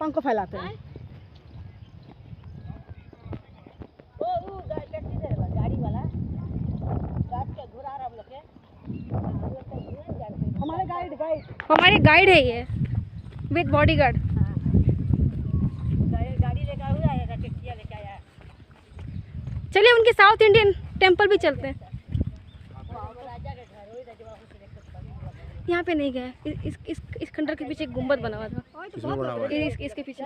पंख को फैलाते हैं। गाड़ी वाला घुरा रहा हम लोग के, हमारे गाइड है ये विद बॉडीगार्ड। गाड़ी लेकर आया, टिकटिया लेके आया। चलिए उनके साउथ इंडियन टेम्पल भी चलते हैं। यहाँ पे नहीं गए। इस खंडर के पीछे एक गुम्बद बना हुआ था। इसके पीछे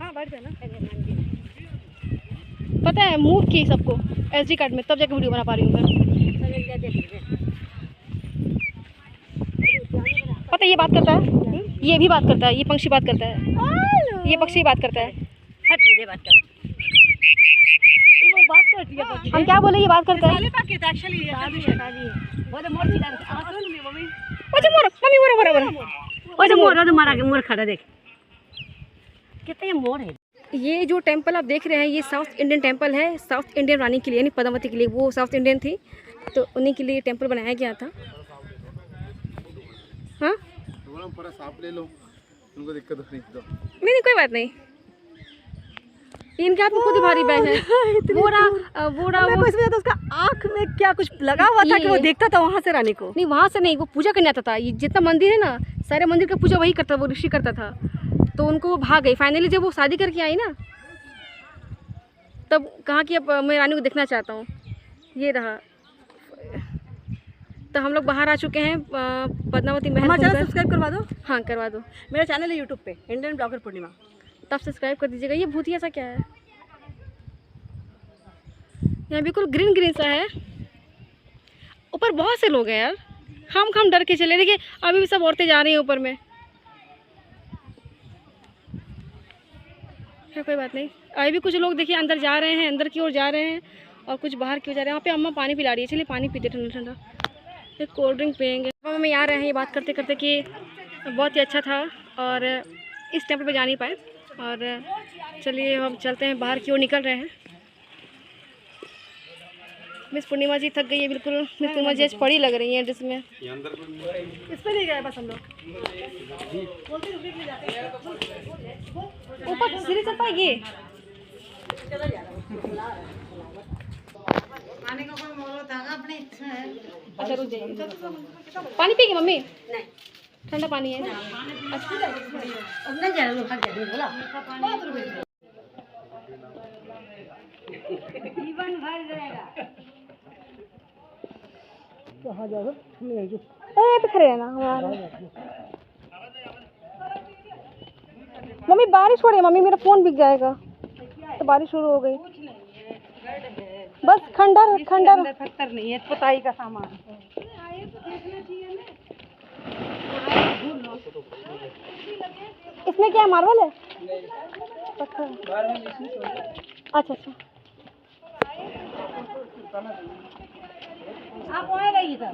हाँ बैठ जाना। पता है मूव की सबको SD कार्ड में, तब जाके वीडियो बना पा रही हूँ मैं। पता है ये बात करता है, ये भी बात करता है, ये पक्षी बात करता है, ये पक्षी बात करता है। बात कर हम क्या बोले, ये बात करता है। मोर खड़ा देख कितने मोर है। ये जो टेंपल आप देख रहे हैं ये साउथ इंडियन टेंपल है, साउथ इंडियन रानी के लिए यानी पद्मावती के लिए। वो साउथ इंडियन थी तो उन्हीं के लिए टेंपल बनाया गया था। हाँ आप ले लो, उनको दिक्कत नहीं तो नहीं कोई बात नहीं। इनके हाथ में खुद ही भारी बैग है। तो उसका आँख में क्या कुछ लगा हुआ था कि वो देखता था वहाँ से रानी को? नहीं वहाँ से नहीं, वो पूजा करने आता था। ये जितना मंदिर है ना, सारे मंदिर का पूजा वही करता, वो ऋषि करता था। तो उनको वो भाग गई। फाइनली जब वो शादी करके आई ना, तब कहा कि अब मैं रानी को देखना चाहता हूँ। ये रहा। तो हम लोग बाहर आ चुके हैं पद्मावती महल। हमारा चैनल सब्सक्राइब करवा दो। हाँ करवा दो। मेरा चैनल है यूट्यूब पे, इंडियन ब्लॉगर पूर्णिमा, तब सब्सक्राइब कर दीजिएगा। ये भूतिया सा क्या है, यहाँ बिल्कुल ग्रीन ग्रीन सा है। ऊपर बहुत से लोग हैं यार, हम डर के चले। देखिए अभी भी सब औरतें जा रही हैं ऊपर में। कोई बात नहीं, अभी भी कुछ लोग देखिए अंदर जा रहे हैं, अंदर की ओर जा रहे हैं और कुछ बाहर की ओर जा रहे हैं। वहाँ पे अम्मा पानी पिला रही है। चलिए पानी पीते ठंडा ठंडा, एक कोल्ड ड्रिंक पियेंगे। हम यहाँ रहे हैं ये बात करते करते कि बहुत ही अच्छा था और इस टेंपल पे जा नहीं पाए। और चलिए हम चलते हैं, बाहर की ओर निकल रहे हैं। मिस पूर्णिमा जी थक गई है बिल्कुल। मिस पूर्णिमा जी आज पड़ी लग रही है जिसमें। इस पे नहीं गए बस हम लोग। ऊपर सीढ़ी चढ़ पाएगी। अच्छा रुक जाइए। पानी पिएगी मम्मी? नहीं ठंडा पानी है। जीवन भर जाएगा। कहाँ जाओगे? पे खड़े रहना हमारा। मम्मी बारिश हो रही है मम्मी, मेरा फ़ोन बिक जाएगा। तो बारिश शुरू हो गई। बस खंडर पत्थर नहीं है, पुताई का सामान। इसमें क्या है, मार्बल है? पत्थर। अच्छा अच्छा। आप वहाँ रहिए सर।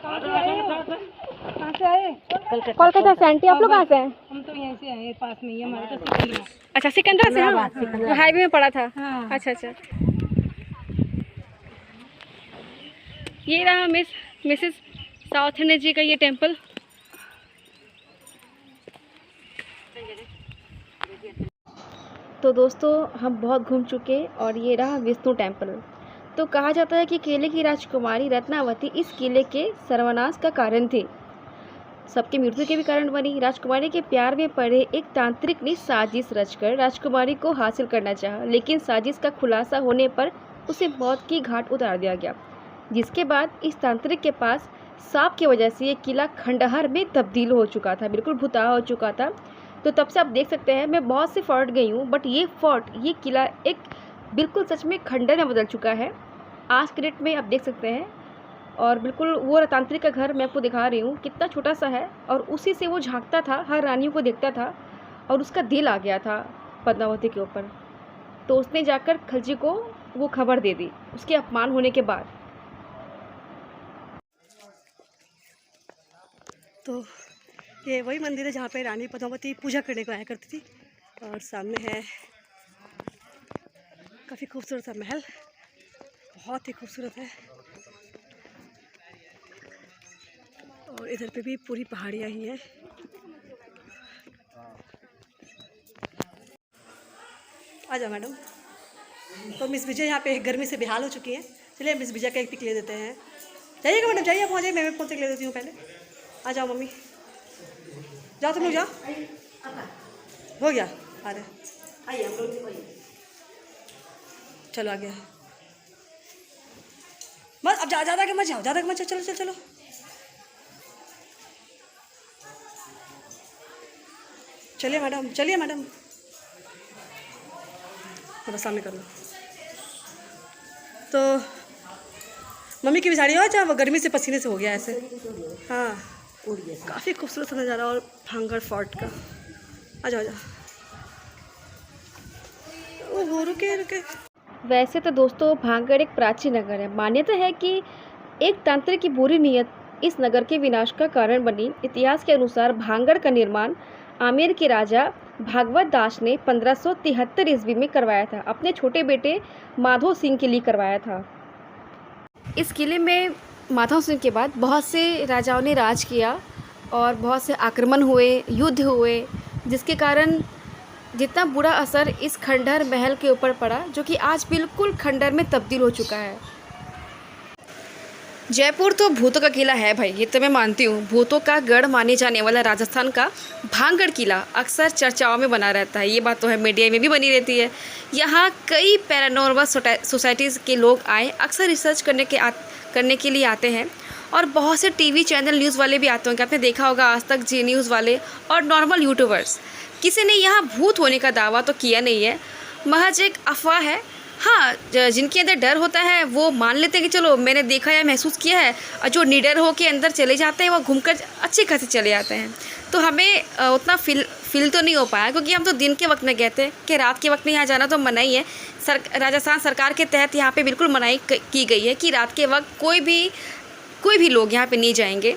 कहाँ से आए? कोलकाता से। आंटी आप लोग कहाँ से हैं? हम तो यहीं से आए, पास में ही हमारे तो सिकंदरा। अच्छा सिकंदरा से। हाँ जो हाईवे में पड़ा था। हाँ। अच्छा अच्छा। ये रहा मिसेस साउथ इंडियन जी का ये टेंपल। तो दोस्तों हम बहुत घूम चुके और ये रहा विष्णु टेंपल। तो कहा जाता है कि किले की राजकुमारी रत्नावती इस किले के सर्वनाश का कारण थी, सबके मृत्यु के भी कारण बनी। राजकुमारी के प्यार में पड़े एक तांत्रिक ने साजिश रचकर राजकुमारी को हासिल करना चाहा, लेकिन साजिश का खुलासा होने पर उसे मौत की घाट उतार दिया गया। जिसके बाद इस तांत्रिक के पास सांप की वजह से ये किला खंडहर में तब्दील हो चुका था, बिल्कुल भुता हो चुका था। तो तब से आप देख सकते हैं मैं बहुत से फोर्ट गई हूँ, बट ये किला एक बिल्कुल सच में खंडहर में बदल चुका है। आज के डेट में आप देख सकते हैं। और बिल्कुल वो तांत्रिक का घर मैं आपको दिखा रही हूँ, कितना छोटा सा है। और उसी से वो झांकता था, हर रानियों को देखता था और उसका दिल आ गया था पद्मावती के ऊपर। तो उसने जाकर खलजी को वो खबर दे दी उसके अपमान होने के बाद। तो ये वही मंदिर है जहाँ पे रानी पद्मावती पूजा करने को आया करती थी। और सामने है काफ़ी खूबसूरत सा महल, बहुत ही खूबसूरत है। इधर पे भी पूरी पहाड़ियाँ ही हैं। आ जाओ मैडम। तो मिस विजय यहाँ पे गर्मी से बेहाल हो चुकी हैं। चलिए मिस विजय का एक पिक ले देते हैं। जाइएगा मैडम, जाइए, पहुँच जाइए, मैं फ़ोन से ले देती हूँ पहले। आ जाओ मम्मी, जाओ तुम लोग जाओ। हो गया, आ रहे आइए हम लोग। चलो आ गया बस, अब ज़्यादा के मत जाओ, ज़्यादा के मत जाओ, चलो चलो चलो। चलिए मैडम, चलिए मैडम, थोड़ा सामने कर लो। तो मम्मी की भी साड़ी हो चाहे वो गर्मी से पसीने से हो गया ऐसे। हाँ, काफ़ी खूबसूरत नज़ारा और भांगड़ फोर्ट का। आ जाओ आ जाओ। ओहो, रुके रुके। वैसे तो दोस्तों भांगड़ एक प्राचीन नगर है। मान्यता है कि एक तांत्रिक की बुरी नीयत इस नगर के विनाश का कारण बनी। इतिहास के अनुसार भांगड़ का निर्माण आमेर के राजा भागवत दास ने 1573 ईस्वी में करवाया था। अपने छोटे बेटे माधो सिंह के लिए करवाया था। इस किले में माधव सिंह के बाद बहुत से राजाओं ने राज किया और बहुत से आक्रमण हुए, युद्ध हुए, जिसके कारण जितना बुरा असर इस खंडहर महल के ऊपर पड़ा, जो कि आज बिल्कुल खंडहर में तब्दील हो चुका है। जयपुर तो भूतों का किला है भाई, ये तो मैं मानती हूँ। भूतों का गढ़ माने जाने वाला राजस्थान का भांगड़ किला अक्सर चर्चाओं में बना रहता है। ये बात तो है, मीडिया में भी बनी रहती है। यहाँ कई पैरानॉर्मल सोसाइटीज़ के लोग आए, अक्सर रिसर्च करने के लिए आते हैं। और बहुत से टीवी चैनल न्यूज़ वाले भी आते होंगे, आपने देखा होगा आज तक, जी न्यूज़ वाले और नॉर्मल यूट्यूबर्स। किसी ने यहाँ भूत होने का दावा तो किया नहीं है, महज एक अफवाह है। हाँ, जिनके अंदर डर होता है वो मान लेते हैं कि चलो मैंने देखा या महसूस किया है, और जो निडर हो के अंदर चले जाते हैं वो घूमकर अच्छे खासे चले जाते हैं। तो हमें उतना फील तो नहीं हो पाया, क्योंकि हम तो दिन के वक्त में गए थे कि रात के वक्त में यहाँ जाना तो मनाही है। राजस्थान सरकार के तहत यहाँ पे बिल्कुल मनाही की गई है कि रात के वक्त कोई भी लोग यहाँ पे नहीं जाएंगे।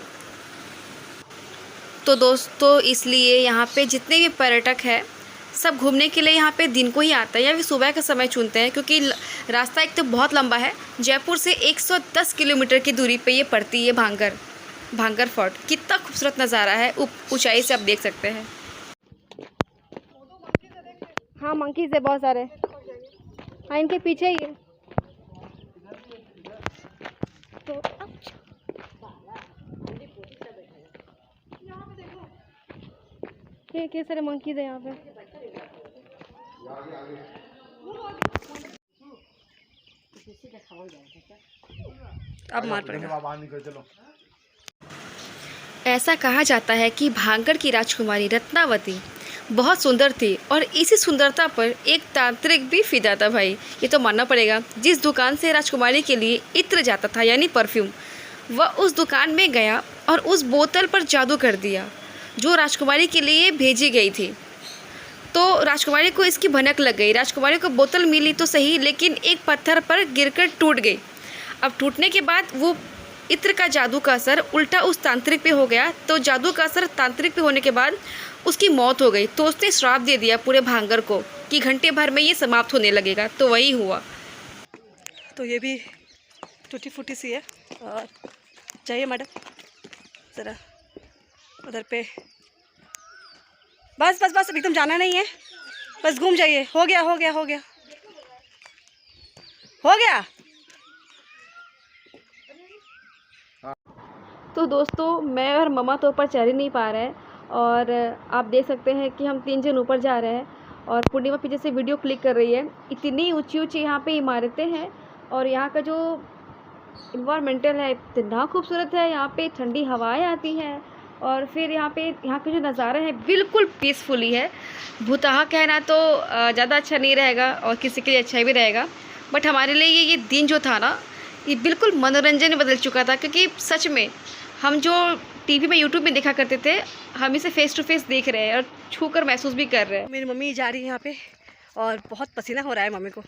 तो दोस्तों इसलिए यहाँ पे जितने भी पर्यटक हैं सब घूमने के लिए यहाँ पे दिन को ही आता है या फिर सुबह का समय चुनते हैं, क्योंकि रास्ता एक तो बहुत लंबा है। जयपुर से 110 किलोमीटर की दूरी पे ये पड़ती है भांगड़ फोर्ट। कितना खूबसूरत नज़ारा है, ऊंचाई से आप देख सकते हैं। हाँ, मंकीज़ है बहुत सारे। हाँ, इनके पीछे ही है। तो ये सारे मंकीज़ है यहाँ पे। अब मार पड़ेगा। ऐसा कहा जाता है कि भांगड़ की राजकुमारी रत्नावती बहुत सुंदर थी और इसी सुंदरता पर एक तांत्रिक भी फिदा था भाई, ये तो मानना पड़ेगा। जिस दुकान से राजकुमारी के लिए इत्र जाता था यानी परफ्यूम, वह उस दुकान में गया और उस बोतल पर जादू कर दिया जो राजकुमारी के लिए भेजी गई थी। तो राजकुमारी को इसकी भनक लग गई। राजकुमारी को बोतल मिली तो सही, लेकिन एक पत्थर पर गिरकर टूट गई। अब टूटने के बाद वो इत्र का जादू का असर उल्टा उस तांत्रिक पे हो गया। तो जादू का असर तांत्रिक पे होने के बाद उसकी मौत हो गई। तो उसने श्राप दे दिया पूरे भांगड़ को कि घंटे भर में ये समाप्त होने लगेगा। तो वही हुआ। तो ये भी टूटी फूटी सी है। और जाइए मैडम ज़रा उधर पे। बस बस बस, एकदम जाना नहीं है, बस घूम जाइए। हो गया हो गया हो गया हो गया। तो दोस्तों मैं और ममा तो ऊपर चढ़ ही नहीं पा रहे हैं, और आप देख सकते हैं कि हम 3 जन ऊपर जा रहे हैं और पूर्णिमा पीछे से वीडियो क्लिक कर रही है। इतनी ऊंची ऊंची यहाँ पे इमारतें हैं और यहाँ का जो इन्वायरमेंटल है इतना खूबसूरत है। यहाँ पे ठंडी हवाएं आती हैं और फिर यहाँ का जो नज़ारा है बिल्कुल पीसफुली है। भूतहा कहना तो ज़्यादा अच्छा नहीं रहेगा और किसी के लिए अच्छा भी रहेगा, बट हमारे लिए ये दिन जो था ना, ये बिल्कुल मनोरंजन में बदल चुका था। क्योंकि सच में हम जो टीवी में यूट्यूब में देखा करते थे, हम इसे फेस टू फेस देख रहे हैं और छू कर महसूस भी कर रहे हैं। मेरी मम्मी जा रही है यहाँ पे और बहुत पसीना हो रहा है। मम्मी को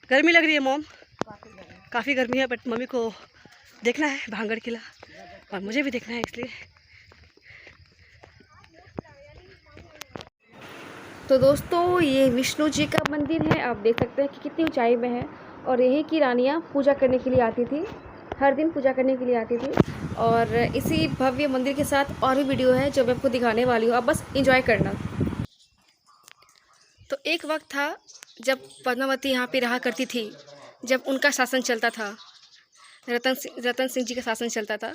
गर्मी लग रही है। मॉम, काफ़ी गर्मी है, बट मम्मी को देखना है भांगड़ किला और मुझे भी देखना है, इसलिए। तो दोस्तों ये विष्णु जी का मंदिर है, आप देख सकते हैं कि कितनी ऊंचाई में है। और यहीं की रानियाँ पूजा करने के लिए आती थी, हर दिन पूजा करने के लिए आती थी। और इसी भव्य मंदिर के साथ और भी वीडियो है जो मैं आपको दिखाने वाली हूँ, आप बस एंजॉय करना। तो एक वक्त था जब पद्मावती यहाँ पे रहा करती थी, जब उनका शासन चलता था, रतन सिंह जी का शासन चलता था।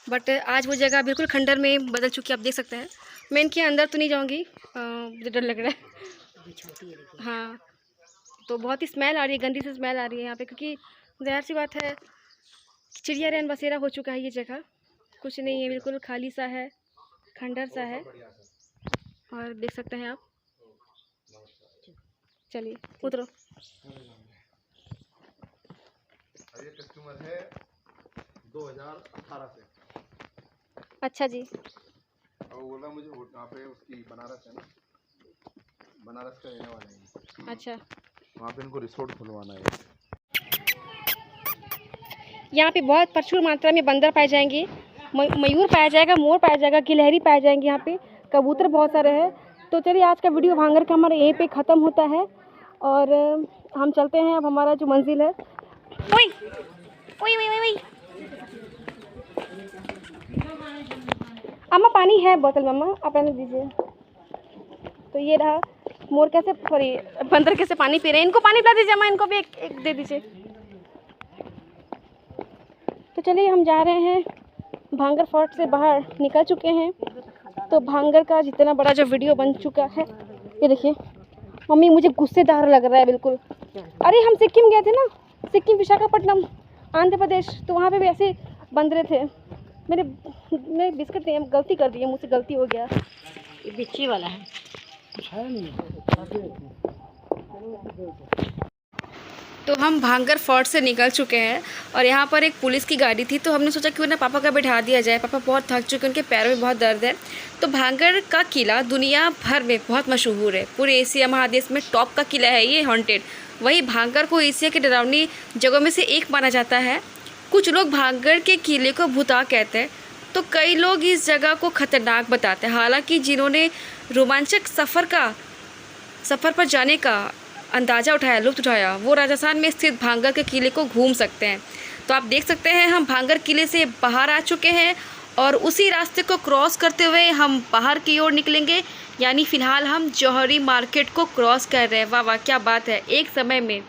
बट आज वो जगह बिल्कुल खंडर में बदल चुकी है, आप देख सकते हैं। मैं इनके अंदर तो नहीं जाऊँगी, मुझे डर लग रहा है। हाँ, तो बहुत ही स्मेल आ रही है, गंदी सी स्मेल आ रही है यहाँ पे, क्योंकि ज़ाहिर सी बात है चिड़िया रैन बसेरा हो चुका है ये जगह। कुछ नहीं है, बिल्कुल खाली सा है, खंडर सा है। और देख सकते हैं आप। चलिए उतरो। ये कस्टमर है 2018 से। अच्छा जी। और वो बोला मुझे वहाँ पे उसकी बनारस है ना, बनारस का रहने वाले हैं। अच्छा, वहाँ पे इनको रिसोर्ट खुलवाना है। यहाँ पे बहुत प्रचुर मात्रा में बंदर पाए जाएंगे, मयूर पाया जाएगा, मोर पाया जाएगा, गिलहरी पाए जाएंगे, यहाँ पे कबूतर बहुत सारे हैं। तो चलिए आज का वीडियो भांगड़ का हमारा यहीं पे ख़त्म होता है और हम चलते हैं अब हमारा जो मंजिल है। ओए ओए ओए ओए, अम्मा पानी है बोतल में, अम्मा आप रहने दीजिए। तो ये रहा मोर, कैसे सॉरी बंदर कैसे पानी पी रहे हैं। इनको पानी पिला दीजिए अम्मा, इनको भी एक दे दीजिए। तो चलिए हम जा रहे हैं, भांगड़ फोर्ट से बाहर निकल चुके हैं। तो भांगड़ का जितना बड़ा जो वीडियो बन चुका है, ये देखिए। मम्मी मुझे गुस्सेदार लग रहा है बिल्कुल। अरे हम सिक्किम गए थे ना, सिक्किम, विशाखापट्टनम, आंध्र प्रदेश, तो वहाँ पे भी ऐसे बंदरे थे। मेरे बिस्किट ने गलती कर दी है, मुझसे गलती हो गया। ये बिच्छी वाला है। तो हम भांगड़ फोर्ट से निकल चुके हैं और यहाँ पर एक पुलिस की गाड़ी थी, तो हमने सोचा क्यों ना पापा का बैठा दिया जाए। पापा बहुत थक चुके हैं, उनके पैरों में बहुत दर्द है। तो भांगड़ का किला दुनिया भर में बहुत मशहूर है, पूरे एशिया महादेश में टॉप का किला है ये, हॉन्टेड। वही भांगड़ को एशिया की डरावनी जगहों में से एक माना जाता है। कुछ लोग भांगड़ के किले को भूता कहते हैं, तो कई लोग इस जगह को खतरनाक बताते हैं। हालांकि जिन्होंने रोमांचक सफ़र पर जाने का अंदाज़ा उठाया, लुत्फ़ उठाया, वो राजस्थान में स्थित भांगड़ के किले को घूम सकते हैं। तो आप देख सकते हैं हम भांगड़ किले से बाहर आ चुके हैं और उसी रास्ते को क्रॉस करते हुए हम बाहर की ओर निकलेंगे। यानी फ़िलहाल हम जौहरी मार्केट को क्रॉस कर रहे हैं। वाह वाह क्या बात है। एक समय में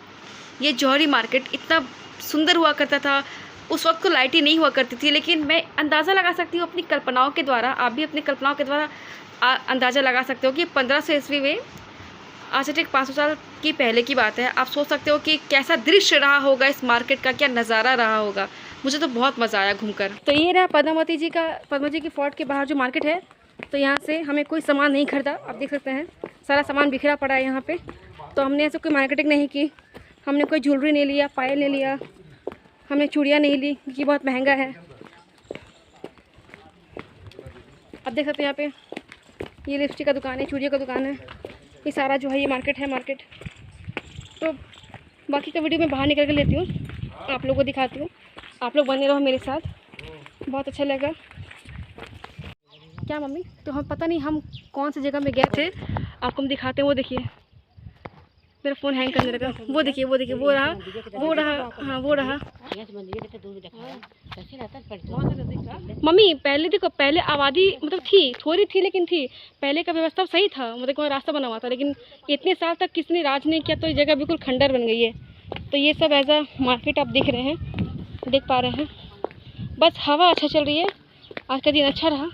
ये जौहरी मार्केट इतना सुंदर हुआ करता था। उस वक्त तो लाइटें नहीं हुआ करती थी, लेकिन मैं अंदाज़ा लगा सकती हूँ अपनी कल्पनाओं के द्वारा, आप भी अपनी कल्पनाओं के द्वारा अंदाज़ा लगा सकते हो कि 1500 ईस्वी में, आज से ठीक 500 साल की पहले की बात है। आप सोच सकते हो कि कैसा दृश्य रहा होगा इस मार्केट का, क्या नज़ारा रहा होगा। मुझे तो बहुत मज़ा आया घूमकर। तो ये रहा पद्मावती जी की फोर्ट के बाहर जो मार्केट है। तो यहाँ से हमें कोई सामान नहीं खरीदा, आप देख सकते हैं सारा सामान बिखरा पड़ा है यहाँ पे। तो हमने ऐसे कोई मार्केटिंग नहीं की, हमने कोई ज्वेलरी नहीं लिया, पायल नहीं लिया, हमने चूड़ियाँ नहीं ली क्योंकि बहुत महंगा है। आप देख सकते हैं यहाँ पे ये लिपस्टिक का दुकान है, चूड़ियों का दुकान है, ये सारा जो है ये मार्केट है मार्केट। तो बाकी का वीडियो मैं बाहर निकल कर लेती हूँ, आप लोगों को दिखाती हूँ। आप लोग बने रहो मेरे साथ, बहुत अच्छा लगा। क्या मम्मी, तो हम पता नहीं हम कौन सी जगह में गए थे, आपको हम दिखाते हैं। वो देखिए मेरा फ़ोन हैंग करने लगा। वो देखिए वो देखिए, वो रहा, हाँ वो रहा। मम्मी पहले देखो, पहले आबादी मतलब थी, थोड़ी थी लेकिन थी। पहले का व्यवस्था सही था, मतलब कोई रास्ता बना हुआ था, लेकिन इतने साल तक किसने राज नहीं किया, तो ये जगह बिल्कुल खंडर बन गई है। तो ये सब एज अ मार्केट आप देख रहे हैं, देख पा रहे हैं। बस हवा अच्छा चल रही है, आज का दिन अच्छा रहा,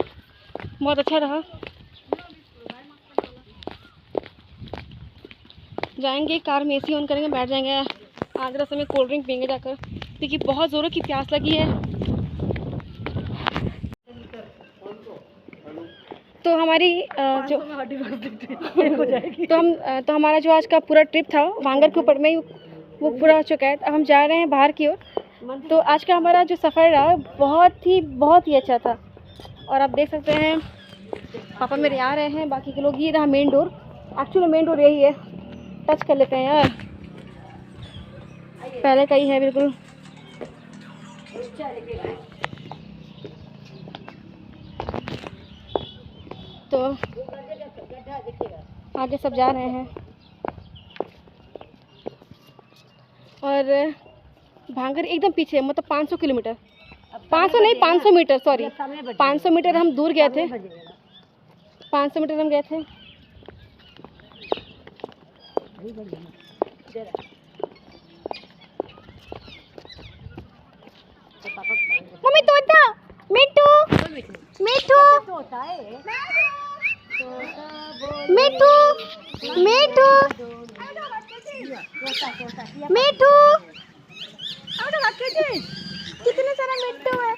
बहुत अच्छा रहा। जाएंगे कार में, एसी ऑन करेंगे, बैठ जाएंगे, आगरा से में कोल्ड ड्रिंक पीएंगे जाकर, क्योंकि बहुत ज़ोरों की प्यास लगी है। तो हमारी तो हमारा जो आज का पूरा ट्रिप था भांगड़ के ऊपर में, वो पूरा हो चुका है। अब हम जा रहे हैं बाहर की ओर। तो आज का हमारा जो सफ़र रहा बहुत ही अच्छा था। और आप देख सकते हैं पापा मेरे आ रहे हैं, बाकी के लोग। ये रहा main door, actually main door यही है। टच कर लेते हैं यार, पहले का ही है बिल्कुल। तो आगे सब जा रहे हैं और भांगड़ एकदम पीछे, मतलब 500 किलोमीटर। 500 नहीं, 500 मीटर, सॉरी 500 मीटर हम दूर गए थे, 500 मीटर हम गए थे। मम्मी तोता, मिट्टू मिट्टू मिट्टू मिट्टू मिट्टू, कितने सारा मिट्टू है।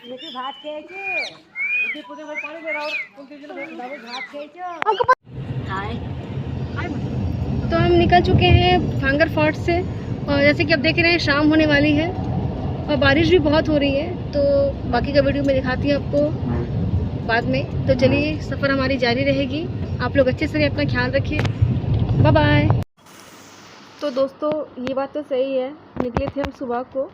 तो हम निकल चुके हैं भांगर फोर्ट से, और जैसे कि आप देख रहे हैं शाम होने वाली है और बारिश भी बहुत हो रही है, तो बाकी का वीडियो मैं दिखाती हूँ आपको बाद में। तो चलिए, सफ़र हमारी जारी रहेगी। आप लोग अच्छे से अपना ख्याल रखिए। Bye bye. तो दोस्तों, ये बात तो सही है, निकले थे हम सुबह को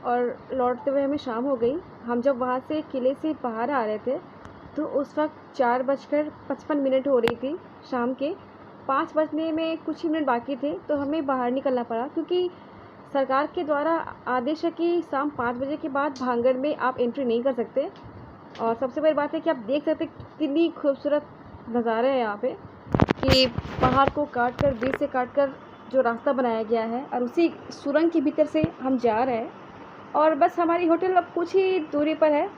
और लौटते हुए हमें शाम हो गई। हम जब वहाँ से किले से बाहर आ रहे थे तो उस वक्त 4:55 हो रही थी शाम के। 5 बजने में कुछ ही मिनट बाकी थे तो हमें बाहर निकलना पड़ा, क्योंकि सरकार के द्वारा आदेश है कि शाम 5 बजे के बाद भांगड़ में आप एंट्री नहीं कर सकते। और सबसे बड़ी बात है कि आप देख सकते कितनी खूबसूरत नज़ारे हैं यहाँ पे, कि पहाड़ को काट कर, बीच से काट कर जो रास्ता बनाया गया है और उसी सुरंग के भीतर से हम जा रहे हैं। और बस हमारी होटल अब कुछ ही दूरी पर है।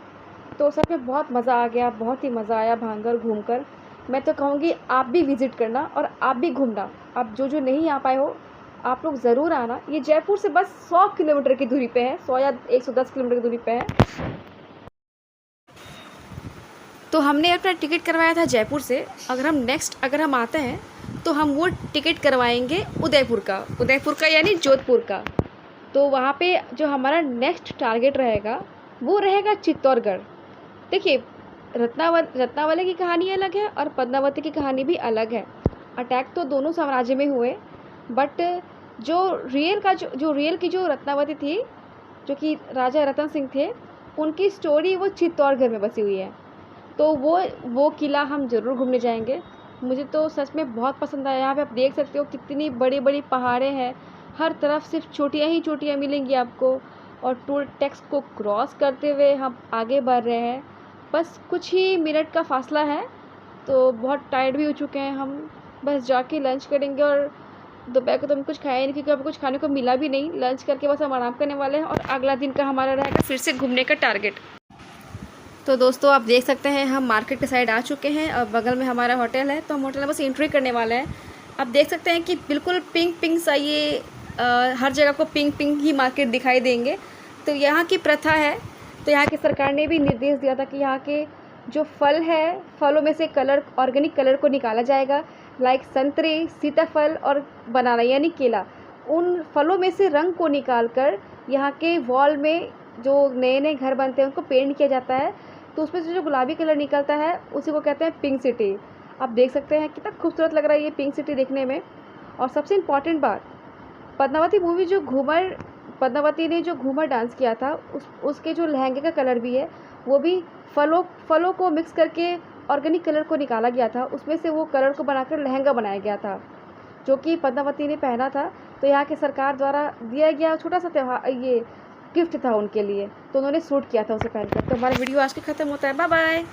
तो सब में बहुत मज़ा आ गया, बहुत ही मज़ा आया भांगड़ घूमकर। मैं तो कहूँगी आप भी विज़िट करना और आप भी घूमना। आप जो नहीं आ पाए हो, आप लोग ज़रूर आना। ये जयपुर से बस 100 किलोमीटर की दूरी पे है, 100 या 110 किलोमीटर की दूरी पे है। तो हमने अपना टिकट करवाया था जयपुर से। अगर हम आते हैं तो हम वो टिकट करवाएंगे उदयपुर का यानी जोधपुर का। तो वहाँ पे जो हमारा नेक्स्ट टारगेट रहेगा वो रहेगा चित्तौड़गढ़। देखिए, रत्नावली की कहानी अलग है और पद्मावती की कहानी भी अलग है। अटैक तो दोनों साम्राज्य में हुए, बट जो रियल की जो रत्नावती थी, जो कि राजा रतन सिंह थे, उनकी स्टोरी वो चित्तौड़गढ़ में बसी हुई है। तो वो किला हम ज़रूर घूमने जाएंगे। मुझे तो सच में बहुत पसंद आया। यहाँ पे आप देख सकते हो कितनी बड़ी बड़ी पहाड़ें हैं, हर तरफ सिर्फ चोटियाँ ही चोटियाँ मिलेंगी आपको। और टोल टैक्स को क्रॉस करते हुए हम आगे बढ़ रहे हैं। बस कुछ ही मिनट का फासला है, तो बहुत टायर्ड भी हो चुके हैं हम। बस जाके लंच करेंगे, और दोपहर को तो हम कुछ खाए नहीं क्योंकि अब कुछ खाने को मिला भी नहीं। लंच करके बस हम आराम करने वाले हैं और अगला दिन का हमारा रहेगा फिर से घूमने का टारगेट। तो दोस्तों, आप देख सकते हैं हम मार्केट के साइड आ चुके हैं और बगल में हमारा होटल है। तो हम होटल में बस एंट्री करने वाले हैं। आप देख सकते हैं कि बिल्कुल पिंक सा ये हर जगह को पिंक ही मार्केट दिखाई देंगे। तो यहाँ की प्रथा है, तो यहाँ की सरकार ने भी निर्देश दिया था कि यहाँ के जो फल है, फलों में से ऑर्गेनिक कलर को निकाला जाएगा, लाइक संतरे, सीताफल और बनाना यानी केला। उन फलों में से रंग को निकाल कर यहाँ के वॉल में जो नए घर बनते हैं उनको पेंट किया जाता है। तो उसमें से जो गुलाबी कलर निकलता है उसी को कहते हैं पिंक सिटी। आप देख सकते हैं कितना खूबसूरत लग रहा है ये पिंक सिटी देखने में। और सबसे इम्पॉर्टेंट बात, पद्मावती ने जो घूमर डांस किया था, उसके जो लहंगे का कलर भी है वो भी फलों को मिक्स करके ऑर्गेनिक कलर को निकाला गया था। उसमें से वो कलर को बनाकर लहंगा बनाया गया था, जो कि पद्मावती ने पहना था। तो यहाँ के सरकार द्वारा दिया गया छोटा सा त्योहार, ये गिफ्ट था उनके लिए, तो उन्होंने सूट किया था उसे पहनकर। तो हमारा वीडियो आज के ख़त्म होता है। Bye bye.